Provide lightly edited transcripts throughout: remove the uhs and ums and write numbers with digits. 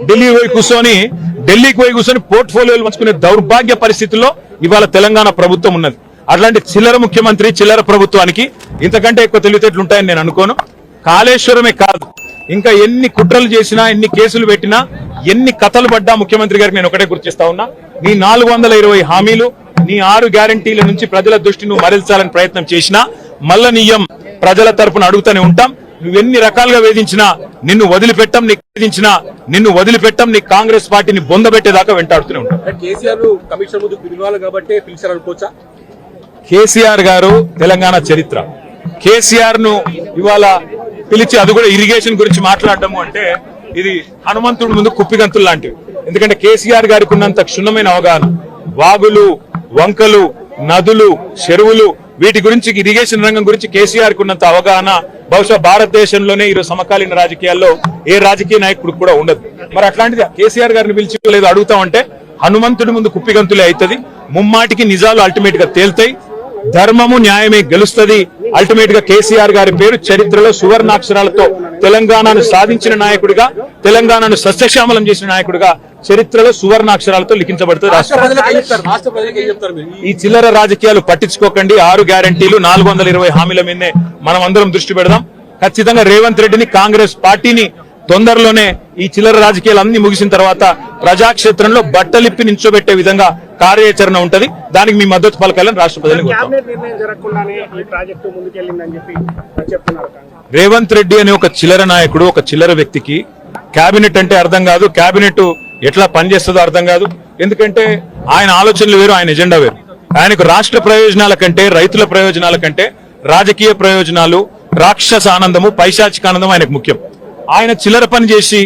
ఢిల్లీకి పోయి కూర్చొని పోర్ట్ఫోలియోలు పంచుకునే దౌర్భాగ్య పరిస్థితుల్లో ఇవాళ తెలంగాణ ప్రభుత్వం ఉన్నది. అట్లాంటి చిల్లర ముఖ్యమంత్రి, చిల్లర ప్రభుత్వానికి ఇంతకంటే ఎక్కువ తెలివితేటలు ఉంటాయని నేను అనుకోను. కాళేశ్వరమే కాదు, ఇంకా ఎన్ని కుట్రలు చేసినా, ఎన్ని కేసులు పెట్టినా, ఎన్ని కథలు పడ్డా ముఖ్యమంత్రి గారికి నేను ఒకటే గుర్తిస్తా ఉన్నా, నీ 420 హామీలు, నీ 6 గ్యారంటీల నుంచి ప్రజల దృష్టిని మరల్చాలని ప్రయత్నం చేసినా మళ్ళా నీయం ప్రజల తరపున అడుగుతూనే ఉంటాం. నువ్వెన్ని రకాలుగా వేధించినా నిన్ను వదిలిపెట్టం, నిన్ను వదిలిపెట్టం, నీ కాంగ్రెస్ పార్టీని బొందబెట్టేదాకా వెంటాడుతూనే ఉంటాం. కేసీఆర్ గారు తెలంగాణ చరిత్ర, కేసీఆర్ ను ఇవాళ పిలిచి అది కూడా ఇరిగేషన్ గురించి మాట్లాడటము అంటే ఇది హనుమంతుడి ముందు కుప్పిగంతులు లాంటివి. ఎందుకంటే కేసీఆర్ గారికి ఉన్నంత క్షుణ్ణమైన అవగాహన, వాగులు, వంకలు, నదులు, చెరువులు, వీటి గురించి, ఇరిగేషన్ రంగం గురించి కేసీఆర్ కు ఉన్నంత అవగాహన బహుశా భారతదేశంలోనే ఈరోజు సమకాలీన రాజకీయాల్లో ఏ రాజకీయ నాయకుడు కూడా ఉండదు. మరి అట్లాంటిది కేసీఆర్ గారిని పిలిచి లేదు అడుగుతామంటే హనుమంతుడి ముందు కుప్పిగంతులే అవుతుంది. ముమ్మాటికి నిజాలు అల్టిమేట్ గా తేల్తాయి, ధర్మము న్యాయమే గెలుస్తుంది. అల్టిమేట్ గా కేసీఆర్ గారి పేరు చరిత్రలో సువర్ణాక్షరాలతో తెలంగాణను సాధించిన నాయకుడిగా, తెలంగాణను సస్యశ్యామలం చేసిన నాయకుడిగా చరిత్రలో సువర్ణాక్షరాలతో లిఖించబడుతుంది. ఈ చిల్లర రాజకీయాలు పట్టించుకోకండి. 6 గ్యారంటీలు, 420 హామీల మీదనే మనం అందరం దృష్టి పెడదాం. ఖచ్చితంగా రేవంత్ రెడ్డిని, కాంగ్రెస్ పార్టీని తొందరలోనే ఈ చిల్లర రాజకీయాలు అన్ని ముగిసిన తర్వాత ప్రజాక్షేత్రంలో బట్టలిప్పి నించోబెట్టే విధంగా కార్యాచరణ ఉంటది. దానికి మీ మద్దతు పలకాలని రాష్ట్ర ప్రజలకు రేవంత్ రెడ్డి అనే ఒక చిల్లర నాయకుడు, ఒక చిల్లర వ్యక్తికి కేబినెట్ అంటే అర్థం కాదు, కేబినెట్ ఎట్లా పనిచేస్తుందో అర్థం కాదు. ఎందుకంటే ఆయన ఆలోచనలు వేరు, ఆయన ఎజెండా వేరు. ఆయనకు రాష్ట్ర ప్రయోజనాల కంటే, రైతుల ప్రయోజనాల కంటే రాజకీయ ప్రయోజనాలు, రాక్షస ఆనందము, పైశాచిక ఆనందం ఆయనకు ముఖ్యం. ఆయన చిల్లర పని చేసి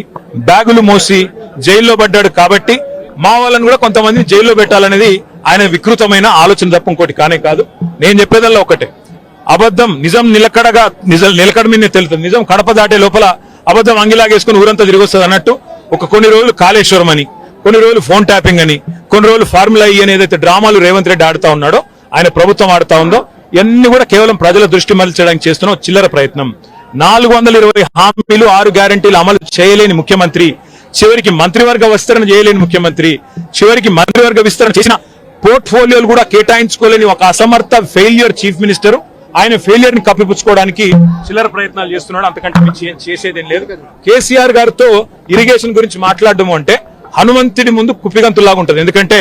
బ్యాగులు మోసి జైల్లో పడ్డాడు కాబట్టి మా వాళ్ళని కూడా కొంతమందిని జైల్లో పెట్టాలనేది ఆయన వికృతమైన ఆలోచన తప్ప ఇంకోటి కానే కాదు. నేను చెప్పేదల్లా ఒకటే, అబద్ధం నిజం నిలకడ మీద తెలుస్తుంది. నిజం కడప దాటే లోపల అబద్ధం అంగిలాగేసుకుని ఊరంతా తిరిగి వస్తుంది అన్నట్టు కొన్ని రోజులు కాళేశ్వరం అని, కొన్ని రోజులు ఫోన్ ట్యాపింగ్ అని, కొన్ని రోజులు ఫార్ములా ఈ అని ఏదైతే డ్రామాలు రేవంత్ రెడ్డి ఆడుతా ఉన్నాడో, ఆయన ప్రభుత్వం ఆడుతా ఉందో, ఇవన్నీ కూడా కేవలం ప్రజల దృష్టి మరల్చడానికి చేస్తున్న చిల్లర ప్రయత్నం. 420 హామీలు, 6 గ్యారంటీలు అమలు చేయలేని ముఖ్యమంత్రి, చివరికి మంత్రివర్గ విస్తరణ చేయలేని ముఖ్యమంత్రి, చివరికి మంత్రివర్గ విస్తరణ చేసిన పోర్ట్ఫోలియోలు కూడా కేటాయించుకోలేని ఒక అసమర్థ ఫెయిల్యూర్ చీఫ్ మినిస్టర్. ఆయన ఫెయిల్యూర్ ని కప్పిపుచ్చుకోవడానికి చిల్లర ప్రయత్నాలు చేస్తున్నాడు. అంతకంటే మించి చేసేదేం లేదు. కేసీఆర్ గారితో ఇరిగేషన్ గురించి మాట్లాడడం అంటే హనుమంతుడి ముందు కుప్పిగంతులాగా ఉంటుంది. ఎందుకంటే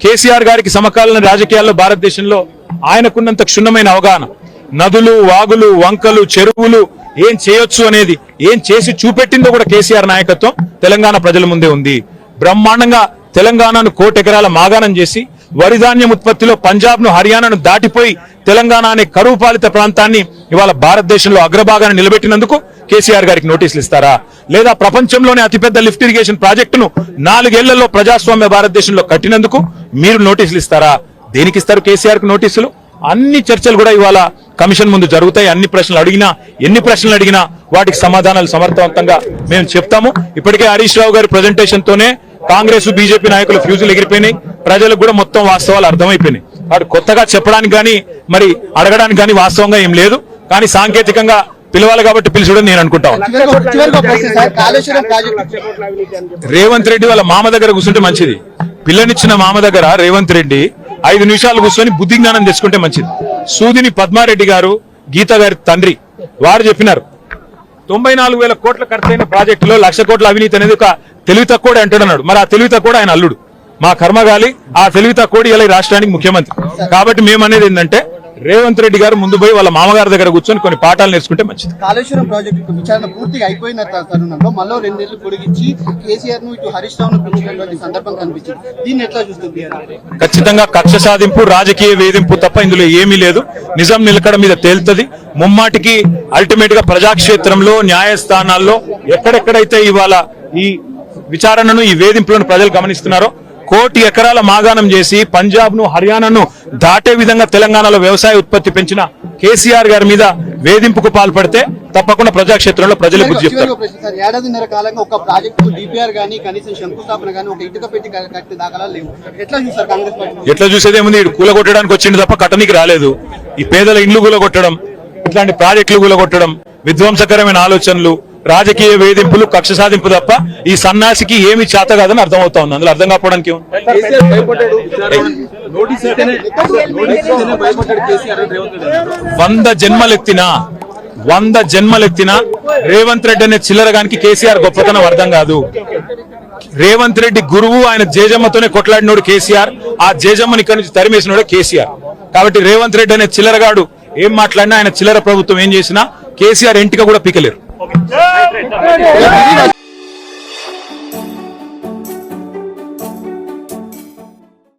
కేసీఆర్ గారికి సమకాలీన రాజకీయాల్లో భారతదేశంలో ఆయనకున్నంత క్షుణ్ణమైన అవగాహన, నదులు, వాగులు, వంకలు, చెరువులు ఏం చేయొచ్చు అనేది, ఏం చేసి చూపెట్టిందో కూడా కేసీఆర్ నాయకత్వం తెలంగాణ ప్రజల ముందే ఉంది. బ్రహ్మాండంగా తెలంగాణను 1 కోటి ఎకరాల మాగాణం చేసి, వరిధాన్యం ఉత్పత్తిలో పంజాబ్ ను, హర్యానాను దాటిపోయి తెలంగాణ అనే కరువు పాలిత ప్రాంతాన్ని ఇవాళ భారతదేశంలో అగ్రభాగాన్ని నిలబెట్టినందుకు కేసీఆర్ గారికి నోటీసులు ఇస్తారా? లేదా ప్రపంచంలోనే అతిపెద్ద లిఫ్ట్ ఇరిగేషన్ ప్రాజెక్టును 4 ఏళ్లలో ప్రజాస్వామ్య భారతదేశంలో కట్టినందుకు మీరు నోటీసులు ఇస్తారా? దేనికి ఇస్తారు కేసీఆర్ కు నోటీసులు? అన్ని చర్చలు కూడా ఇవాళ కమిషన్ ముందు జరుగుతాయి. ఎన్ని ప్రశ్నలు అడిగినా వాటికి సమాధానాలు సమర్థవంతంగా మేము చెప్తాము. ఇప్పటికే హరీష్ రావు గారి ప్రెజెంటేషన్ తోనే కాంగ్రెస్, బీజేపీ నాయకులు ఫ్యూజులు ఎగిరిపోయినాయి. ప్రజలకు కూడా మొత్తం వాస్తవాలు అర్థమైపోయినాయి. వాడు కొత్తగా చెప్పడానికి కానీ, మరి అడగడానికి కానీ వాస్తవంగా ఏం లేదు. కానీ సాంకేతికంగా పిలవాలి కాబట్టి పిలిచడం నేను అనుకుంటాను. రేవంత్ రెడ్డి వాళ్ళ మామ దగ్గర కూర్చుంటే మంచిది. పిల్లనిచ్చిన మామ దగ్గర రేవంత్ రెడ్డి 5 నిమిషాలు కూర్చొని బుద్ధి జ్ఞానం తెచ్చుకుంటే మంచిది. సూదిని పద్మారెడ్డి గారు, గీత గారి తండ్రి, వారు చెప్పినారు 94,000 కోట్ల ఖర్చైన ప్రాజెక్టులో 1,00,000 కోట్ల అవినీతి అనేది ఒక తెలివి తక్కువడే అంటాడన్నాడు. మరి ఆ తెలివి తక్కువ ఆయన అల్లుడు, మా కర్మగాలి. ఆ తెలివి తక్కువ ఇలా రాష్ట్రానికి ముఖ్యమంత్రి. కాబట్టి మేమనేది ఏంటంటే రేవంత్ రెడ్డి గారు ముందు పోయి వాళ్ళ మామగారి దగ్గర కూర్చొని కొన్ని పాఠాలు నేర్చుకుంటే మంచిది. కాళేశ్వరం ప్రాజెక్టు విచారణ పూర్తిగా అయిపోయిన తరుణంలో మళ్ళీ 2 నెలలు పొడిగించి కేసీఆర్ ను ఇటు హరీష్ రావును పిలిచినటువంటి సందర్భం కనిపించింది. దీన్ని ఎట్లా చూస్తుంది? ఖచ్చితంగా కక్ష సాధింపు, రాజకీయ వేధింపు తప్ప ఇందులో ఏమీ లేదు. నిజం నిలకడ మీద తేలుతుంది. ముమ్మాటికి అల్టిమేట్ గా ప్రజాక్షేత్రంలో, న్యాయస్థానాల్లో ఎక్కడెక్కడైతే ఇవాళ ఈ విచారణను, ఈ వేధింపులను ప్రజలు గమనిస్తున్నారో, 1 కోటి ఎకరాల మాగాణం చేసి పంజాబ్ ను, హర్యానాను దాటే విధంగా తెలంగాణలో వ్యవసాయ ఉత్పత్తి పెంచిన కేసీఆర్ గారి మీద వేధింపుకు పాల్పడితే తప్పకుండా ప్రజాక్షేత్రంలో ప్రజలు బుద్ధి చెప్తారు. ఏడాదిన్నర కాలంగా ఒక ప్రాజెక్టు డిపిఆర్ గానీ, కనీసం శంకుస్థాపన గానీ, ఒక ఇటుక పెట్టి కట్టే దాఖలాలు లేవు. ఎట్లా చూస్తారు కాంగ్రెస్ పార్టీ? ఎట్లా చూసేదేముంది? కూలగొట్టడానికి వచ్చింది తప్ప కట్టనికి రాలేదు. ఈ పేదల ఇండ్లు కూలగొట్టడం, ఇట్లాంటి ప్రాజెక్టులు కూలగొట్టడం, విధ్వంసకరమైన ఆలోచనలు, రాజకీయ వేధింపులు, కక్ష సాధింపు తప్ప ఈ సన్నాసికి ఏమి చేత కాదని అర్థం అవుతా ఉంది. అందులో అర్థం కాకపోవడానికి ఏముంది? కేసీఆర్ భయపడ్డాడు. నోటీస్ ఇస్తేనే భయపడ్డాడు కేసీఆర్ అని రేవంత్ రెడ్డి అన్నారు. 100 జన్మలెత్తినా రేవంత్ రెడ్డి అనే చిల్లరగానికి కేసీఆర్ గొప్పతనం అర్థం కాదు. రేవంత్ రెడ్డి గురువు, ఆయన జేజమ్మతోనే కొట్లాడినోడు కేసీఆర్. ఆ జేజమ్మని ఇక్కడి నుంచి తరిమేసినోడు కేసీఆర్. కాబట్టి రేవంత్ రెడ్డి అనే చిల్లరగాడు ఏం మాట్లాడినా, ఆయన చిల్లర ప్రభుత్వం ఏం చేసినా కేసీఆర్ ఎంటిక కూడా పీకలేరు.